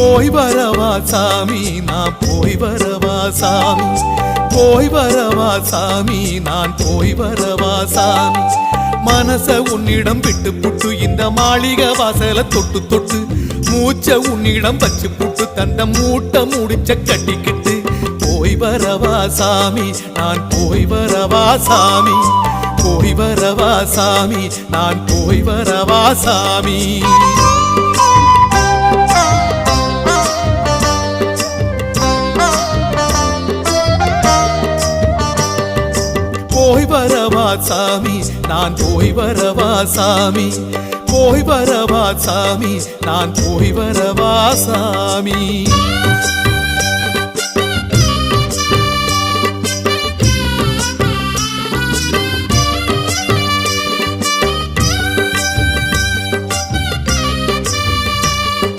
போய் வரவா சாமி நான் போய் வரவா சாமி, போய் வரவா சாமி நான் போய் வரவா சாமி. மனச உன்னிடம் விட்டு புட்டு இந்த மாளிகை வாசல தொட்டு தொட்டு, மூச்ச உன்னிடம் வச்சு புட்டு தந்த மூட்டை முடிச்ச கட்டிக்கிட்டு, போய் வரவா சாமி நான் போய் வரவா சாமி, போய் வரவா சாமி நான் போய் வரவா சாமி. போய் வரவா சாமி நான் போய் வரவா சாமி, போய் வரவா சாமி நான் போய் வரவா சாமி.